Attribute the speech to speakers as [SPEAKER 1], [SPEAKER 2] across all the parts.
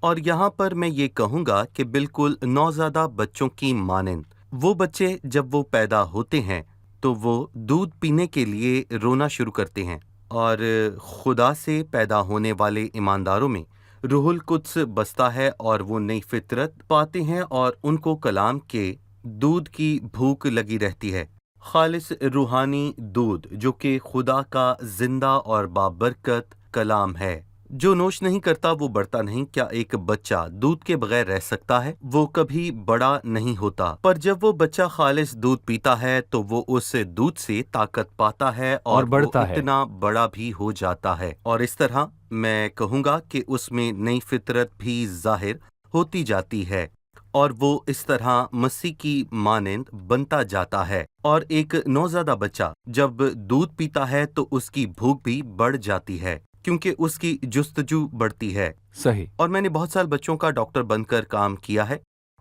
[SPEAKER 1] اور یہاں پر میں یہ کہوں گا کہ بالکل نوزائیدہ بچوں کی مانند وہ بچے جب وہ پیدا ہوتے ہیں تو وہ دودھ پینے کے لیے رونا شروع کرتے ہیں، اور خدا سے پیدا ہونے والے ایمانداروں میں روح القدس بستا ہے اور وہ نئی فطرت پاتے ہیں اور ان کو کلام کے دودھ کی بھوک لگی رہتی ہے، خالص روحانی دودھ جو کہ خدا کا زندہ اور بابرکت کلام ہے۔ جو نوش نہیں کرتا وہ بڑھتا نہیں۔ کیا ایک بچہ دودھ کے بغیر رہ سکتا ہے؟ وہ کبھی بڑا نہیں ہوتا، پر جب وہ بچہ خالص دودھ پیتا ہے تو وہ اس دودھ سے طاقت پاتا ہے اور وہ
[SPEAKER 2] بڑھتا ہے۔
[SPEAKER 1] اتنا بڑا بھی ہو جاتا ہے، اور اس طرح میں کہوں گا کہ اس میں نئی فطرت بھی ظاہر ہوتی جاتی ہے اور وہ اس طرح مسیح کی مانند بنتا جاتا ہے۔ اور ایک نوزائیدہ بچہ جب دودھ پیتا ہے تو اس کی بھوک بھی بڑھ جاتی ہے کیونکہ اس کی جستجو بڑھتی ہے۔
[SPEAKER 2] صحیح۔
[SPEAKER 1] اور میں نے بہت سال بچوں کا ڈاکٹر بن کر کام کیا ہے،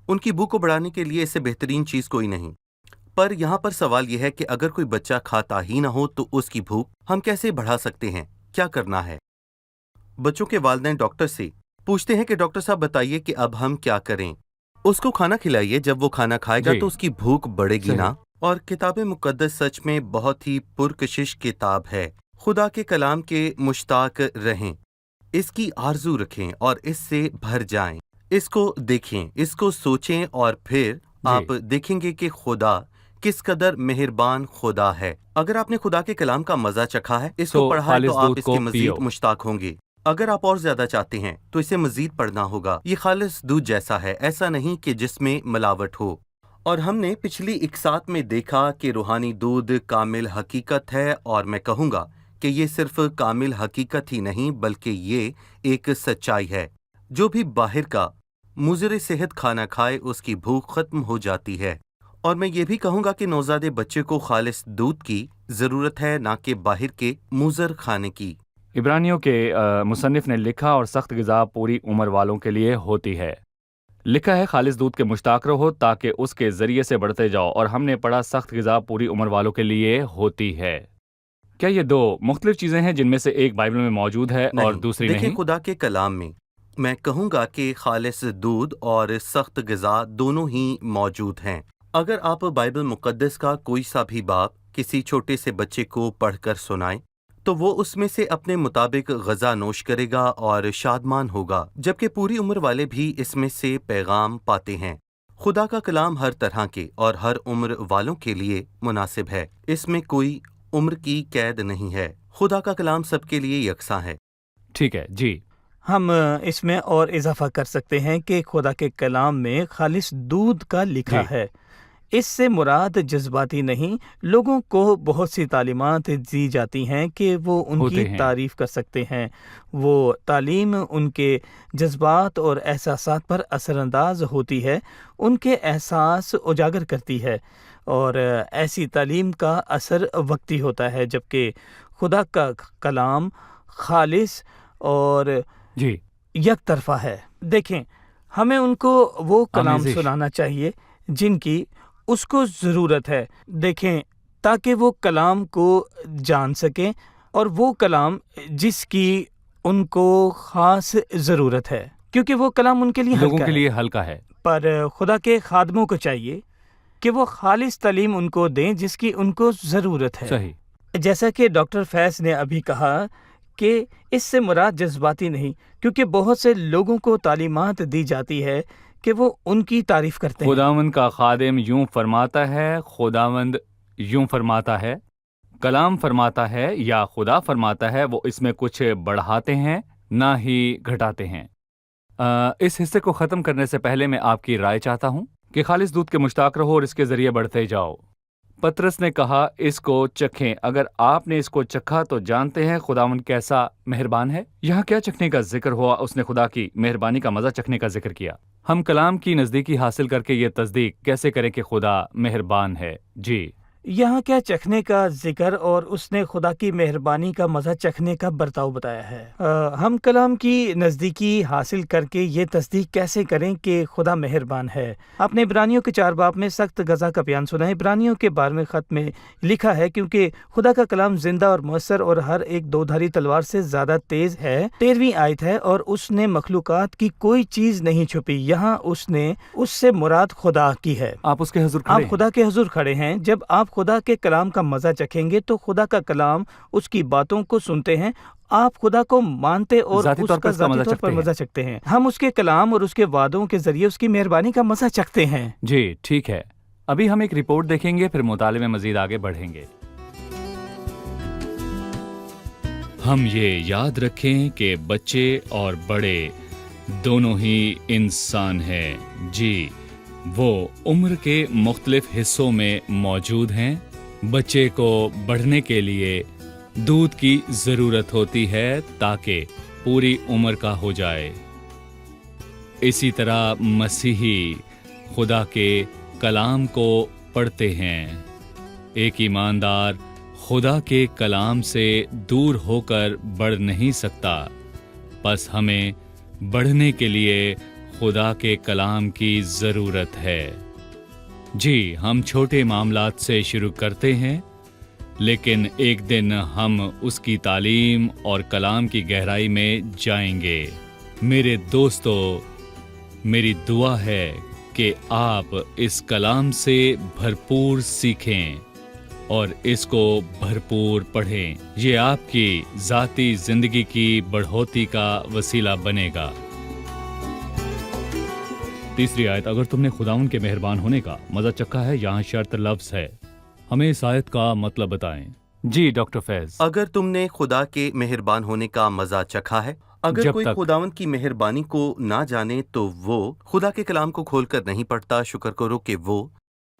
[SPEAKER 1] ان کی بھوک کو بڑھانے کے لیے اس سے بہترین چیز کوئی نہیں۔ پر یہاں پر سوال یہ ہے کہ اگر کوئی بچہ کھاتا ہی نہ ہو تو اس کی بھوک ہم کیسے بڑھا سکتے ہیں؟ کیا کرنا ہے؟ بچوں کے والدین ڈاکٹر سے پوچھتے ہیں کہ ڈاکٹر صاحب بتائیے کہ اب ہم کیا کریں؟ اس کو کھانا کھلائیے، جب وہ کھانا کھائے گا
[SPEAKER 2] جی،
[SPEAKER 1] تو اس کی بھوک بڑھے گی
[SPEAKER 2] صحیح۔
[SPEAKER 1] نا۔ اور کتاب مقدس سچ میں بہت ہی پرکشش کتاب ہے۔ خدا کے کلام کے مشتاق رہیں، اس کی آرزو رکھیں اور اس سے بھر جائیں، اس کو دیکھیں، اس کو سوچیں، اور پھر
[SPEAKER 2] جی،
[SPEAKER 1] آپ دیکھیں گے کہ خدا کس قدر مہربان خدا ہے۔ اگر آپ نے خدا کے کلام کا مزہ چکھا ہے، اس کو
[SPEAKER 2] تو
[SPEAKER 1] پڑھا ہے،
[SPEAKER 2] خالص
[SPEAKER 1] تو آپ
[SPEAKER 2] دودھ
[SPEAKER 1] اس
[SPEAKER 2] کو
[SPEAKER 1] کے مزید
[SPEAKER 2] پیو۔
[SPEAKER 1] مشتاق ہوں گے۔ اگر آپ اور زیادہ چاہتے ہیں تو اسے مزید پڑھنا ہوگا۔ یہ خالص دودھ جیسا ہے، ایسا نہیں کہ جس میں ملاوٹ ہو۔ اور ہم نے پچھلی اقساط میں دیکھا کہ روحانی دودھ کامل حقیقت ہے، اور میں کہوں گا کہ یہ صرف کامل حقیقت ہی نہیں بلکہ یہ ایک سچائی ہے۔ جو بھی باہر کا مضر صحت کھانا کھائے اس کی بھوک ختم ہو جاتی ہے۔ اور میں یہ بھی کہوں گا کہ نوزائیدہ بچے کو خالص دودھ کی ضرورت ہے، نہ کہ باہر کے مضر کھانے کی۔
[SPEAKER 2] عبرانیوں کے مصنف نے لکھا، اور سخت غذا پوری عمر والوں کے لیے ہوتی ہے۔ لکھا ہے خالص دودھ کے مشتاق رہو تاکہ اس کے ذریعے سے بڑھتے جاؤ، اور ہم نے پڑھا سخت غذا پوری عمر والوں کے لیے ہوتی ہے۔ کیا یہ دو مختلف چیزیں ہیں جن میں سے ایک بائبل میں موجود ہے اور
[SPEAKER 1] نہیں،
[SPEAKER 2] دوسری
[SPEAKER 1] دیکھیں
[SPEAKER 2] نہیں؟
[SPEAKER 1] خدا کے کلام میں کہوں گا کہ خالص دودھ اور سخت غذا دونوں ہی موجود ہیں۔ اگر آپ بائبل مقدس کا کوئی سا بھی باب کسی چھوٹے سے بچے کو پڑھ کر سنائیں تو وہ اس میں سے اپنے مطابق غذا نوش کرے گا اور شادمان ہوگا، جبکہ پوری عمر والے بھی اس میں سے پیغام پاتے ہیں۔ خدا کا کلام ہر طرح کے اور ہر عمر والوں کے لیے مناسب ہے، اس میں کوئی عمر کی قید نہیں ہے۔ خدا کا کلام سب کے لیے یکساں ہے۔
[SPEAKER 2] ٹھیک ہے جی۔
[SPEAKER 3] ہم اس میں اور اضافہ کر سکتے ہیں کہ خدا کے کلام میں خالص دودھ کا لکھا
[SPEAKER 2] جی،
[SPEAKER 3] ہے۔ اس سے مراد جذباتی نہیں، لوگوں کو بہت سی تعلیمات دی جاتی ہیں کہ وہ ان کی
[SPEAKER 2] ہوتے ہیں۔
[SPEAKER 3] تعریف کر سکتے ہیں۔ وہ تعلیم ان کے جذبات اور احساسات پر اثر انداز ہوتی ہے، ان کے احساس اجاگر کرتی ہے، اور ایسی تعلیم کا اثر وقتی ہوتا ہے، جبکہ خدا کا کلام خالص اور
[SPEAKER 2] جی،
[SPEAKER 3] یک طرفہ ہے۔ دیکھیں، ہمیں ان کو وہ کلام
[SPEAKER 2] آمیزش۔
[SPEAKER 3] سنانا چاہیے جن کی اس کو ضرورت ہے، دیکھیں، تاکہ وہ کلام کو جان سکیں، اور وہ کلام جس کی ان کو خاص ضرورت ہے، کیونکہ وہ کلام ان کے لیے
[SPEAKER 2] لوگوں
[SPEAKER 3] ہلکا
[SPEAKER 2] کے
[SPEAKER 3] ہے۔
[SPEAKER 2] لیے ہلکا ہے۔
[SPEAKER 3] پر خدا کے خادموں کو چاہیے کہ وہ خالص تعلیم ان کو دیں جس کی ان کو ضرورت ہے۔
[SPEAKER 2] صحیح۔
[SPEAKER 3] جیسا کہ ڈاکٹر فیض نے ابھی کہا کہ اس سے مراد جذباتی نہیں، کیونکہ بہت سے لوگوں کو تعلیمات دی جاتی ہے کہ وہ ان کی تعریف کرتے ہیں۔
[SPEAKER 2] خداوند کا خادم یوں فرماتا ہے، خداوند یوں فرماتا ہے، کلام فرماتا ہے یا خدا فرماتا ہے، وہ اس میں کچھ بڑھاتے ہیں نہ ہی گھٹاتے ہیں۔ اس حصے کو ختم کرنے سے پہلے میں آپ کی رائے چاہتا ہوں کہ خالص دودھ کے مشتاق رہو اور اس کے ذریعے بڑھتے جاؤ۔ پطرس نے کہا اس کو چکھیں، اگر آپ نے اس کو چکھا تو جانتے ہیں خداوند کیسا مہربان ہے۔ یہاں کیا چکھنے کا ذکر ہوا؟ اس نے خدا کی مہربانی کا مزہ چکھنے کا ذکر کیا۔ ہم کلام کی نزدیکی حاصل کر کے یہ تصدیق کیسے کریں کہ خدا مہربان ہے؟ جی
[SPEAKER 3] یہاں کیا چکھنے کا ذکر اور اس نے خدا کی مہربانی کا مزہ چکھنے کا برتاؤ بتایا ہے۔ ہم کلام کی نزدیکی حاصل کر کے یہ تصدیق کیسے کریں کہ خدا مہربان ہے؟ آپ نے عبرانیوں کے 4 باب میں سخت غذا کا بیان سنا ہے۔ عبرانیوں کے 12ویں خط میں لکھا ہے، کیونکہ خدا کا کلام زندہ اور مؤثر اور ہر ایک 2 دھاری تلوار سے زیادہ تیز ہے۔ 13ویں آیت ہے، اور اس نے مخلوقات کی کوئی چیز نہیں چھپی۔ یہاں اس نے اس سے مراد خدا کی ہے۔
[SPEAKER 2] آپ اس کے حضور کھڑے
[SPEAKER 3] آپ
[SPEAKER 2] ہیں۔
[SPEAKER 3] خدا کے حضور کھڑے ہیں۔ جب آپ خدا کے کلام کا مزہ چکھیں گے تو خدا کا کلام، اس کی باتوں کو سنتے ہیں، آپ خدا کو مانتے اور
[SPEAKER 2] ذاتی طور
[SPEAKER 3] اس
[SPEAKER 2] پر
[SPEAKER 3] کا
[SPEAKER 2] اس کا
[SPEAKER 3] ذاتی
[SPEAKER 2] مزہ
[SPEAKER 3] طور
[SPEAKER 2] چکھتے
[SPEAKER 3] پر
[SPEAKER 2] ہیں۔
[SPEAKER 3] مزہ چکھتے ہیں۔ ہم اس کے کلام اور اس کے وعدوں کے ذریعے اس کی مہربانی کا مزہ چکھتے ہیں۔
[SPEAKER 2] جی ٹھیک ہے، ابھی ہم ایک رپورٹ دیکھیں گے، پھر مطالعے میں مزید آگے بڑھیں گے۔ ہم یہ یاد رکھیں کہ بچے اور بڑے دونوں ہی انسان ہیں۔ جی، وہ عمر کے مختلف حصوں میں موجود ہیں۔ بچے کو بڑھنے کے لیے دودھ کی ضرورت ہوتی ہے تاکہ پوری عمر کا ہو جائے۔ اسی طرح مسیحی خدا کے کلام کو پڑھتے ہیں۔ ایک ایماندار خدا کے کلام سے دور ہو کر بڑھ نہیں سکتا، بس ہمیں بڑھنے کے لیے خدا کے کلام کی ضرورت ہے۔ جی، ہم چھوٹے معاملات سے شروع کرتے ہیں، لیکن ایک دن ہم اس کی تعلیم اور کلام کی گہرائی میں جائیں گے۔ میرے دوستو، میری دعا ہے کہ آپ اس کلام سے بھرپور سیکھیں اور اس کو بھرپور پڑھیں۔ یہ آپ کی ذاتی زندگی کی بڑھوتی کا وسیلہ بنے گا۔ تیسری آیت، اگر تم نے خداوند کے مہربان ہونے کا مزہ چکھا ہے، یہاں شرط لفظ ہے۔ ہمیں اس آیت کا مطلب بتائیں۔ جی ڈاکٹر فیض۔
[SPEAKER 1] اگر تم نے خدا کے مہربان ہونے کا مزہ چکھا ہے، اگر
[SPEAKER 2] جب
[SPEAKER 1] کوئی
[SPEAKER 2] تک
[SPEAKER 1] خداوند کی مہربانی کو نہ جانے تو وہ خدا کے کلام کو کھول کر نہیں پڑھتا۔ شکر کرو کہ وہ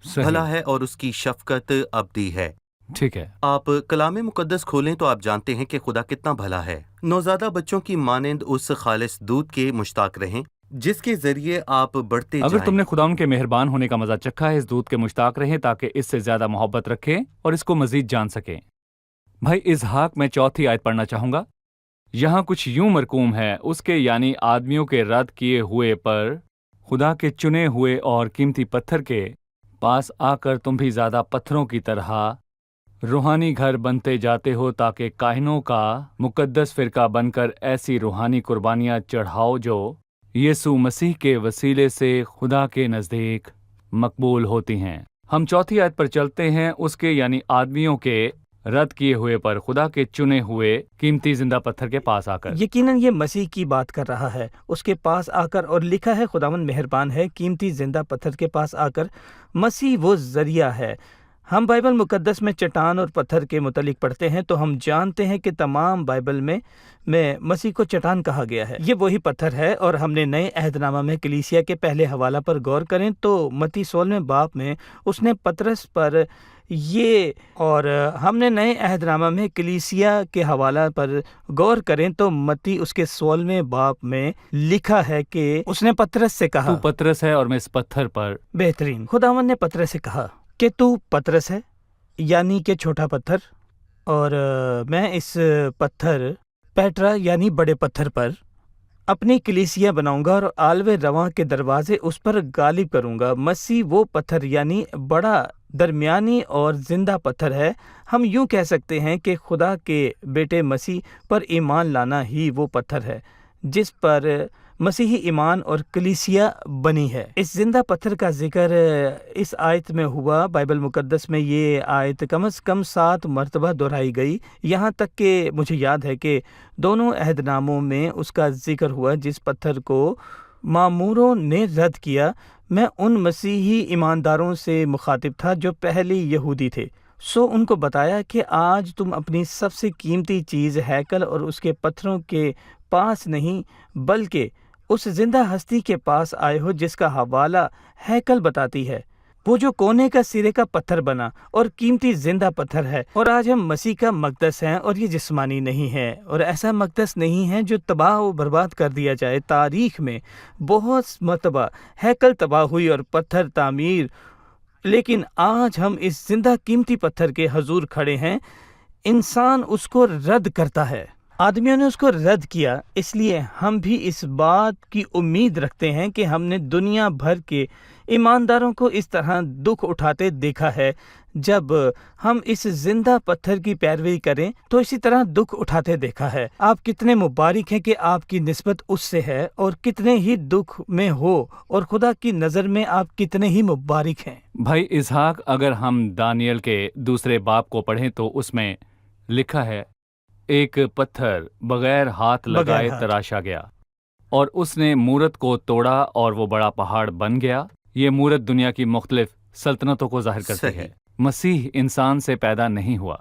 [SPEAKER 2] صحیح،
[SPEAKER 1] بھلا ہے اور اس کی شفقت ابدی ہے۔
[SPEAKER 2] ٹھیک ہے۔
[SPEAKER 1] آپ کلام مقدس کھولیں تو آپ جانتے ہیں کہ خدا کتنا بھلا ہے۔ نوزادہ بچوں کی مانند اس خالص دودھ کے مشتاق رہیں جس کے ذریعے آپ بڑھتے
[SPEAKER 2] اگر
[SPEAKER 1] جائیں۔
[SPEAKER 2] تم نے خداوند کے مہربان ہونے کا مزہ چکھا ہے، اس دودھ کے مشتاق رہیں تاکہ اس سے زیادہ محبت رکھیں اور اس کو مزید جان سکیں۔ بھائی اسحاق، میں 4تھی آیت پڑھنا چاہوں گا۔ یہاں کچھ یوں مرقوم ہے، اس کے یعنی آدمیوں کے رد کیے ہوئے پر خدا کے چنے ہوئے اور قیمتی پتھر کے پاس آ کر تم بھی زیادہ پتھروں کی طرح روحانی گھر بنتے جاتے ہو، تاکہ کاہنوں کا مقدس فرقہ بن کر ایسی روحانی قربانیاں چڑھاؤ جو یسوع مسیح کے وسیلے سے خدا کے نزدیک مقبول ہوتی ہیں۔ ہم 4تھی آیت پر چلتے ہیں۔ اس کے یعنی آدمیوں کے رد کیے ہوئے پر خدا کے چنے ہوئے قیمتی زندہ پتھر کے پاس آ کر۔
[SPEAKER 3] یقیناً یہ مسیح کی بات کر رہا ہے، اس کے پاس آ کر، اور لکھا ہے خداوند مہربان ہے، قیمتی زندہ پتھر کے پاس آ کر۔ مسیح وہ ذریعہ ہے۔ ہم بائبل مقدس میں چٹان اور پتھر کے متعلق پڑھتے ہیں تو ہم جانتے ہیں کہ تمام بائبل میں مسیح کو چٹان کہا گیا ہے۔ یہ وہی پتھر ہے، اور ہم نے نئے عہد نامہ میں کلیسیا کے پہلے حوالہ پر غور کریں تو متی 16 باب میں اس نے پترس پر یہ، اور ہم نے نئے عہد نامہ میں کلیسیا کے حوالہ پر غور کریں تو متی اس کے 16 باب میں لکھا ہے کہ اس نے پترس سے کہا،
[SPEAKER 2] تو پترس ہے اور میں اس پتھر پر۔
[SPEAKER 3] بہترین، خداوند نے پترس سے کہا کہ تو پترس ہے، یعنی کہ چھوٹا پتھر، اور میں اس پتھر پیٹرا یعنی بڑے پتھر پر اپنی کلیسیا بناؤں گا، اور آلو رواں کے دروازے اس پر غالب کروں گا۔ مسیح وہ پتھر یعنی بڑا، درمیانی اور زندہ پتھر ہے۔ ہم یوں کہہ سکتے ہیں کہ خدا کے بیٹے مسیح پر ایمان لانا ہی وہ پتھر ہے جس پر مسیحی ایمان اور کلیسیا بنی ہے۔ اس زندہ پتھر کا ذکر اس آیت میں ہوا۔ بائبل مقدس میں یہ آیت کم از کم 7 مرتبہ دہرائی گئی، یہاں تک کہ مجھے یاد ہے کہ دونوں عہد ناموں میں اس کا ذکر ہوا جس پتھر کو ماموروں نے رد کیا۔ میں ان مسیحی ایمانداروں سے مخاطب تھا جو پہلے یہودی تھے، سو ان کو بتایا کہ آج تم اپنی سب سے قیمتی چیز ہیکل اور اس کے پتھروں کے پاس نہیں بلکہ اس زندہ ہستی کے پاس آئے ہو جس کا حوالہ ہیکل بتاتی ہے، وہ جو کونے کا سرے کا پتھر بنا اور قیمتی زندہ پتھر ہے۔ اور آج ہم مسیح کا مقدس ہیں، اور یہ جسمانی نہیں ہے، اور ایسا مقدس نہیں ہے جو تباہ و برباد کر دیا جائے۔ تاریخ میں بہت مرتبہ ہیکل تباہ ہوئی اور پتھر تعمیر لیکن آج ہم اس زندہ قیمتی پتھر کے حضور کھڑے ہیں۔ انسان اس کو رد کرتا ہے، آدمیوں نے اس کو رد کیا، اس لیے ہم بھی اس بات کی امید رکھتے ہیں کہ ہم نے دنیا بھر کے ایمانداروں کو اس طرح دکھ اٹھاتے دیکھا ہے۔ جب ہم اس زندہ پتھر کی پیروی کریں تو اسی طرح دکھ اٹھاتے دیکھا ہے۔ آپ کتنے مبارک ہیں کہ آپ کی نسبت اس سے ہے، اور کتنے ہی دکھ میں ہو، اور خدا کی نظر میں آپ کتنے ہی مبارک ہیں۔
[SPEAKER 2] بھائی اسحاق، اگر ہم دانیل کے 2 باب کو پڑھیں تو اس میں لکھا ہے ایک پتھر بغیر ہاتھ لگائے
[SPEAKER 3] بغیر ہاتھ۔
[SPEAKER 2] تراشا گیا اور اس نے مورت کو توڑا اور وہ بڑا پہاڑ بن گیا۔ یہ مورت دنیا کی مختلف سلطنتوں کو ظاہر کرتی
[SPEAKER 1] صحیح۔
[SPEAKER 2] ہے۔ مسیح انسان سے پیدا نہیں ہوا،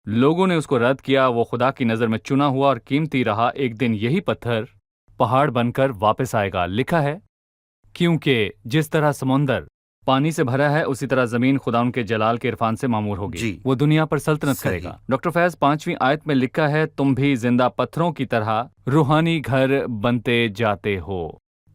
[SPEAKER 2] لوگوں نے اس کو رد کیا، وہ خدا کی نظر میں چنا ہوا اور قیمتی رہا۔ ایک دن یہی پتھر پہاڑ بن کر واپس آئے گا۔ لکھا ہے کیونکہ جس طرح سمندر پانی سے بھرا ہے اسی طرح زمین خدا ان کے جلال کے عرفان سے معمور ہوگی،
[SPEAKER 1] جی۔
[SPEAKER 2] وہ دنیا پر سلطنت
[SPEAKER 1] صحیح۔
[SPEAKER 2] کرے گا۔ ڈاکٹر فیض 5ویں آیت میں لکھا ہے تم بھی زندہ پتھروں کی طرح روحانی گھر بنتے جاتے ہو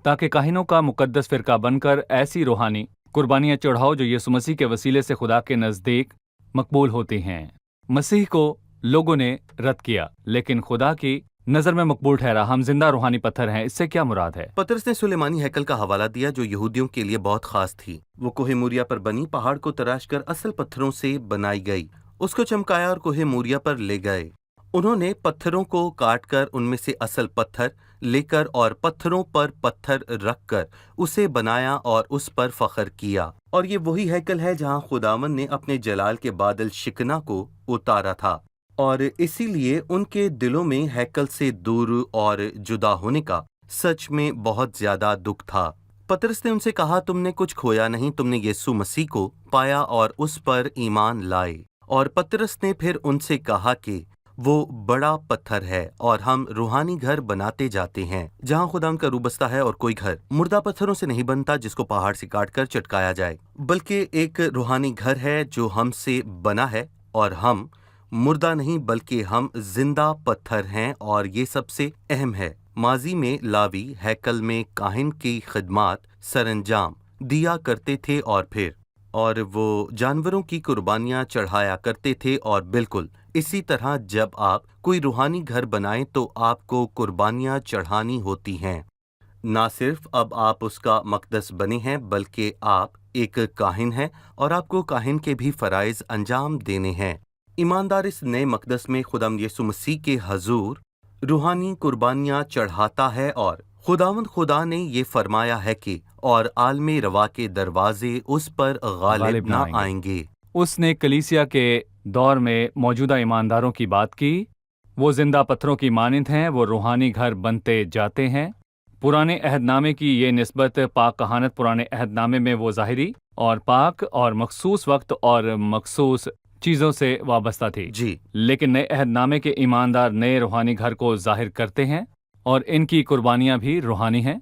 [SPEAKER 2] تاکہ کاہنوں کا مقدس فرقہ بن کر ایسی روحانی قربانیاں چڑھاؤ جو یسوع مسیح کے وسیلے سے خدا کے نزدیک مقبول ہوتی ہیں۔ مسیح کو لوگوں نے رد کیا لیکن خدا کی نظر میں مقبول ٹھہرا۔ ہم زندہ روحانی پتھر ہیں، اس سے کیا مراد ہے؟
[SPEAKER 1] پطرس نے سلیمانی ہیکل کا حوالہ دیا جو یہودیوں کے لیے بہت خاص تھی۔ وہ کوہ موریا پر بنی پہاڑ کو تراش کر اصل پتھروں سے بنائی گئی، اس کو چمکایا اور کوہ موریا پر لے گئے۔ انہوں نے پتھروں کو کاٹ کر ان میں سے اصل پتھر لے کر اور پتھروں پر پتھر رکھ کر اسے بنایا اور اس پر فخر کیا۔ اور یہ وہی ہیکل ہے جہاں خداوند نے اپنے جلال کے بادل شکنا کو اتارا تھا، اور اسی لیے ان کے دلوں میں ہیکل سے دور اور جدا ہونے کا سچ میں بہت زیادہ دکھ تھا۔ پطرس نے ان سے کہا تم نے کچھ کھویا نہیں، تم نے یسوع مسیح کو پایا اور اس پر ایمان لائے۔ اور پطرس نے پھر ان سے کہا کہ وہ بڑا پتھر ہے اور ہم روحانی گھر بناتے جاتے ہیں جہاں خدا ان کا روح بستا ہے، اور کوئی گھر مردہ پتھروں سے نہیں بنتا جس کو پہاڑ سے کاٹ کر چٹکایا جائے، بلکہ ایک روحانی گھر ہے جو ہم سے بنا ہے، اور ہم مردہ نہیں بلکہ ہم زندہ پتھر ہیں۔ اور یہ سب سے اہم ہے، ماضی میں لاوی ہیکل میں کاہن کی خدمات سر انجام دیا کرتے تھے اور وہ جانوروں کی قربانیاں چڑھایا کرتے تھے، اور بالکل اسی طرح جب آپ کوئی روحانی گھر بنائیں تو آپ کو قربانیاں چڑھانی ہوتی ہیں۔ نہ صرف اب آپ اس کا مقدس بنے ہیں بلکہ آپ ایک کاہن ہیں اور آپ کو کاہن کے بھی فرائض انجام دینے ہیں۔ ایماندار اس نئے مقدس میں خداوند یسوع مسیح کے حضور روحانی قربانیاں چڑھاتا ہے، اور خداوند خدا نے یہ فرمایا ہے کہ اور عالم روا کے دروازے اس پر غالب نہ آئیں گے۔
[SPEAKER 2] اس نے کلیسیا کے دور میں موجودہ ایمانداروں کی بات کی، وہ زندہ پتھروں کی مانند ہیں، وہ روحانی گھر بنتے جاتے ہیں۔ پرانے عہد نامے کی یہ نسبت پاک کہانت پرانے عہد نامے میں وہ ظاہری اور پاک اور مخصوص وقت اور مخصوص چیزوں سے وابستہ تھی،
[SPEAKER 1] جی،
[SPEAKER 2] لیکن نئے عہد نامے کے ایماندار نئے روحانی گھر کو ظاہر کرتے ہیں اور ان کی قربانیاں بھی روحانی ہیں۔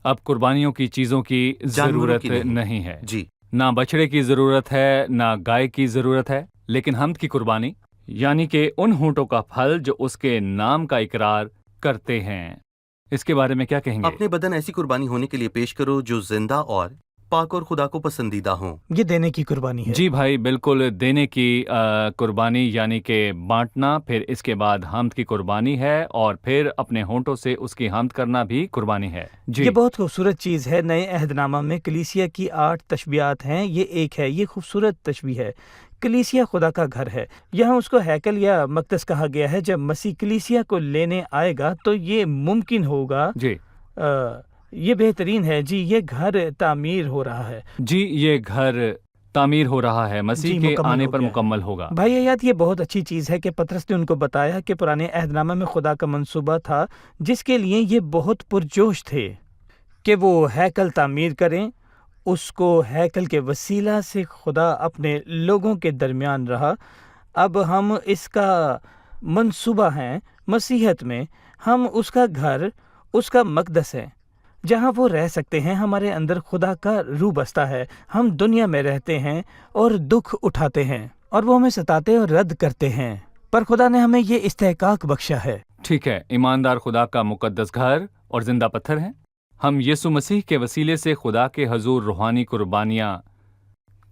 [SPEAKER 2] اب قربانیوں کی چیزوں کی
[SPEAKER 1] جانوروں
[SPEAKER 2] ضرورت
[SPEAKER 1] کی
[SPEAKER 2] نہیں ہے،
[SPEAKER 1] جی،
[SPEAKER 2] نہ بچڑے کی ضرورت ہے نہ گائے کی ضرورت ہے، لیکن حمد کی قربانی یعنی کہ ان ہونٹوں کا پھل جو اس کے نام کا اقرار کرتے ہیں۔ اس کے بارے میں کیا کہیں گے؟
[SPEAKER 1] اپنے بدن ایسی قربانی ہونے کے لیے پیش کرو جو زندہ اور پاک اور خدا کو پسندیدہ ہوں۔
[SPEAKER 3] یہ دینے کی قربانی ہے۔
[SPEAKER 2] جی بھائی، بالکل دینے کی قربانی یعنی کہ بانٹنا، پھر اس کے بعد حمد کی قربانی ہے، اور پھر اپنے ہونٹوں سے اس کی حمد کرنا بھی قربانی ہے۔ جی،
[SPEAKER 3] یہ بہت خوبصورت چیز ہے۔ نئے عہد نامہ میں کلیسیا کی 8 تشبیہات ہیں، یہ ایک ہے، یہ خوبصورت تشبیہ ہے۔ کلیسیا خدا کا گھر ہے، یہاں اس کو ہیکل یا مقدس کہا گیا ہے۔ جب مسیح کلیسیا کو لینے آئے گا تو یہ ممکن ہوگا،
[SPEAKER 2] جی
[SPEAKER 3] یہ بہترین ہے۔ جی، یہ گھر تعمیر ہو رہا ہے۔
[SPEAKER 2] جی، یہ گھر تعمیر ہو رہا ہے، مسیح
[SPEAKER 3] جی،
[SPEAKER 2] کے
[SPEAKER 3] مکمل
[SPEAKER 2] آنے
[SPEAKER 3] ہو
[SPEAKER 2] پر
[SPEAKER 3] گیا ہے۔
[SPEAKER 2] مکمل ہوگا۔
[SPEAKER 3] بھائی حیات، یہ بہت اچھی چیز ہے کہ پطرس نے ان کو بتایا کہ پرانے عہد نامہ میں خدا کا منصوبہ تھا جس کے لیے یہ بہت پرجوش تھے کہ وہ ہیکل تعمیر کریں۔ اس کو ہیکل کے وسیلہ سے خدا اپنے لوگوں کے درمیان رہا۔ اب ہم اس کا منصوبہ ہیں مسیحیت میں، ہم اس کا گھر، اس کا مقدس ہے جہاں وہ رہ سکتے ہیں۔ ہمارے اندر خدا کا روح بستا ہے، ہم دنیا میں رہتے ہیں اور دکھ اٹھاتے ہیں، اور وہ ہمیں ستاتے اور رد کرتے ہیں، پر خدا نے ہمیں یہ استحقاق بخشا ہے۔
[SPEAKER 2] ٹھیک ہے، ایماندار خدا کا مقدس گھر اور زندہ پتھر ہیں۔ ہم یسوع مسیح کے وسیلے سے خدا کے حضور روحانی قربانیاں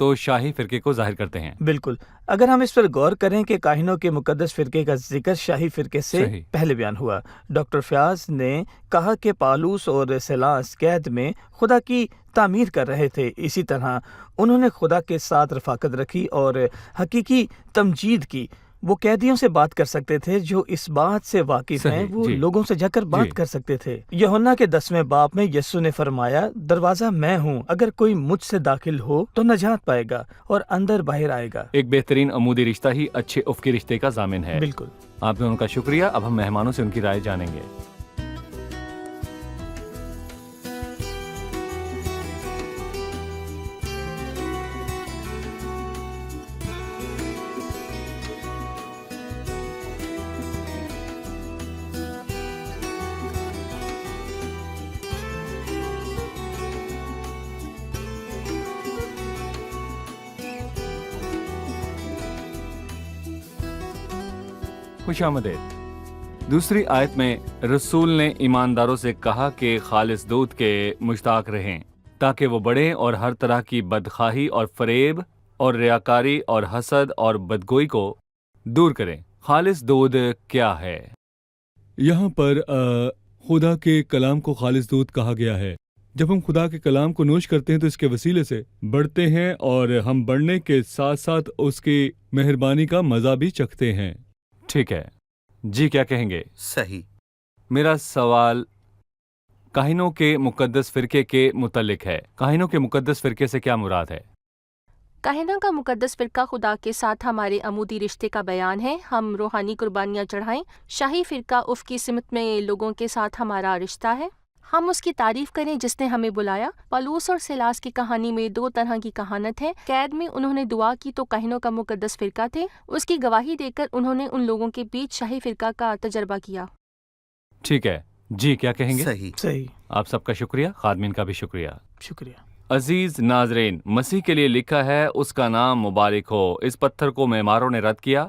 [SPEAKER 2] تو شاہی فرقے کو ظاہر کرتے ہیں۔
[SPEAKER 3] بالکل، اگر ہم اس پر غور کریں کہ کاہنوں کے مقدس فرقے کا ذکر شاہی فرقے سے
[SPEAKER 2] صحیح۔
[SPEAKER 3] پہلے بیان ہوا، ڈاکٹر فیاض نے کہا کہ پالوس اور سیلاس قید میں خدا کی تعمیر کر رہے تھے، اسی طرح انہوں نے خدا کے ساتھ رفاقت رکھی اور حقیقی تمجید کی۔ وہ قیدیوں سے بات کر سکتے تھے، جو اس بات سے واقف ہیں
[SPEAKER 2] صحیح،
[SPEAKER 3] وہ
[SPEAKER 2] جی۔
[SPEAKER 3] لوگوں سے جا کر بات
[SPEAKER 2] جی۔
[SPEAKER 3] کر سکتے تھے۔ یوحنا کے 10ویں باب میں یسوع نے فرمایا، دروازہ میں ہوں، اگر کوئی مجھ سے داخل ہو تو نجات پائے گا اور اندر باہر آئے گا۔
[SPEAKER 2] ایک بہترین عمودی رشتہ ہی اچھے افقی رشتے کا ضامن ہے۔
[SPEAKER 3] بالکل۔
[SPEAKER 2] آپ دونوں کا شکریہ۔ اب ہم مہمانوں سے ان کی رائے جانیں گے۔ خوش آمدید۔ دوسری آیت میں رسول نے ایمانداروں سے کہا کہ خالص دودھ کے مشتاق رہیں تاکہ وہ بڑھیں اور ہر طرح کی بدخواہی اور فریب اور ریاکاری اور حسد اور بدگوئی کو دور کریں۔ خالص دودھ کیا ہے؟ یہاں پر خدا کے کلام کو خالص دودھ کہا گیا ہے۔ جب ہم خدا کے کلام کو نوش کرتے ہیں تو اس کے وسیلے سے بڑھتے ہیں اور ہم بڑھنے کے ساتھ ساتھ اس کی مہربانی کا مزہ بھی چکھتے ہیں۔ ٹھیک ہے جی، کیا کہیں گے؟
[SPEAKER 1] صحیح۔
[SPEAKER 2] میرا سوال کاہنوں کے مقدس فرقے کے متعلق ہے۔ کاہنوں کے مقدس فرقے سے کیا مراد ہے؟
[SPEAKER 4] کاہنہ کا مقدس فرقہ خدا کے ساتھ ہمارے عمودی رشتے کا بیان ہے۔ ہم روحانی قربانیاں چڑھائیں۔ شاہی فرقہ افقی سمت میں لوگوں کے ساتھ ہمارا رشتہ ہے۔ ہم اس کی تعریف کریں جس نے ہمیں بلایا۔ پالوس اور سیلاس کی کہانی میں دو طرح کی کہانت ہے۔ قید میں انہوں نے دعا کی تو کاہنوں کا مقدس فرقہ تھے، اس کی گواہی دے کر انہوں نے ان لوگوں کے بیچ شاہی فرقہ کا تجربہ کیا۔
[SPEAKER 2] ٹھیک ہے جی، کیا کہیں گے؟
[SPEAKER 3] صحیح۔
[SPEAKER 2] آپ سب کا شکریہ، خادمین کا بھی شکریہ۔
[SPEAKER 3] شکریہ۔
[SPEAKER 2] عزیز ناظرین، مسیح کے لیے لکھا ہے اس کا نام مبارک ہو۔ اس پتھر کو معماروں نے رد کیا۔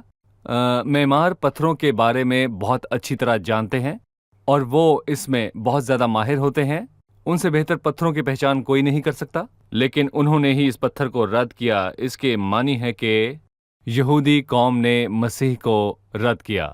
[SPEAKER 2] معمار پتھروں کے بارے میں بہت اچھی طرح جانتے ہیں اور وہ اس میں بہت زیادہ ماہر ہوتے ہیں۔ ان سے بہتر پتھروں کی پہچان کوئی نہیں کر سکتا، لیکن انہوں نے ہی اس پتھر کو رد کیا۔ اس کے معنی ہے کہ یہودی قوم نے مسیح کو رد کیا،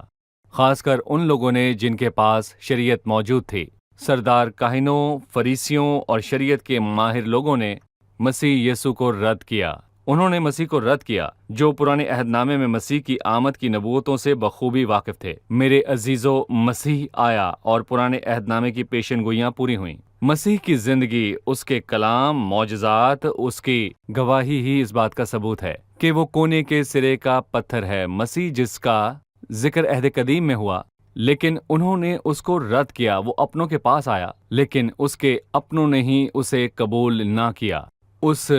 [SPEAKER 2] خاص کر ان لوگوں نے جن کے پاس شریعت موجود تھی۔ سردار کاہنوں، فریسیوں اور شریعت کے ماہر لوگوں نے مسیح یسوع کو رد کیا۔ انہوں نے مسیح کو رد کیا جو پرانے عہد نامے میں مسیح کی آمد کی نبوتوں سے بخوبی واقف تھے۔ میرے عزیزو، مسیح آیا اور پرانے عہد نامے کی پیشن گوئیاں پوری ہوئیں۔ مسیح کی زندگی، اس کے کلام، معجزات، اس کی گواہی ہی اس بات کا ثبوت ہے کہ وہ کونے کے سرے کا پتھر ہے۔ مسیح جس کا ذکر عہد قدیم میں ہوا، لیکن انہوں نے اس کو رد کیا۔ وہ اپنوں کے پاس آیا، لیکن اس کے اپنوں نے ہی اسے قبول نہ کیا۔ اس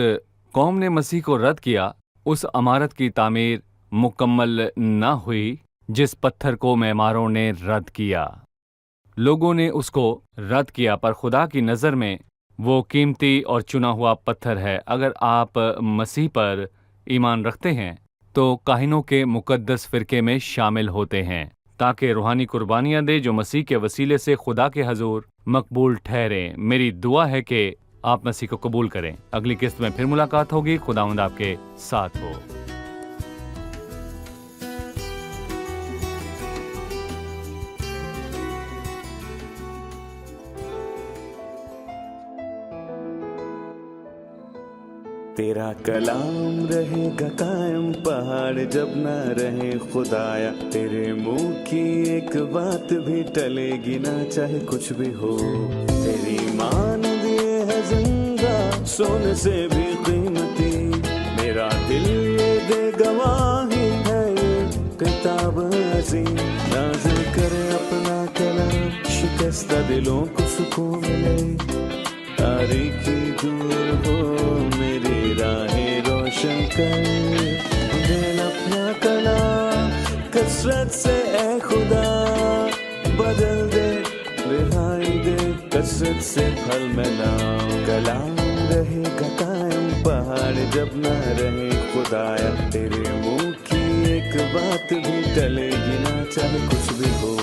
[SPEAKER 2] قوم نے مسیح کو رد کیا۔ اس عمارت کی تعمیر مکمل نہ ہوئی جس پتھر کو معماروں نے رد کیا۔ لوگوں نے اس کو رد کیا، پر خدا کی نظر میں وہ قیمتی اور چنا ہوا پتھر ہے۔ اگر آپ مسیح پر ایمان رکھتے ہیں تو کاہنوں کے مقدس فرقے میں شامل ہوتے ہیں تاکہ روحانی قربانیاں دے جو مسیح کے وسیلے سے خدا کے حضور مقبول ٹھہریں۔ میری دعا ہے کہ آپ مسیح کو قبول کریں۔ اگلی قسط میں پھر ملاقات ہوگی۔ خداوند آپ کے ساتھ ہو۔
[SPEAKER 5] تیرا کلام رہے گا قائم، پہاڑ جب نہ رہے خدایا، تیرے منہ کی ایک بات بھی ٹلے گی نہ چاہے کچھ بھی ہو۔ تیری مانند یہ ہے زندہ، سونے سے بھی قیمتی، میرا دل یہ دے گواہی ہے، یہ کتاب عظیم نازل کرے اپنا کلام، شکستہ دلوں کو سکون ملے، تاریکی دور ہو میری راہیں روشن کر، دل اپنا کلام کثرت سے اے خدا بدل دے، رہائی دے کثرت سے پھل ملاؤ۔ کلام رہے گا قائم، پہاڑ جب نہ رہے خدایا، تیرے منہ کی ایک بات بھی ٹلے گی نہ چاہے کچھ بھی ہو۔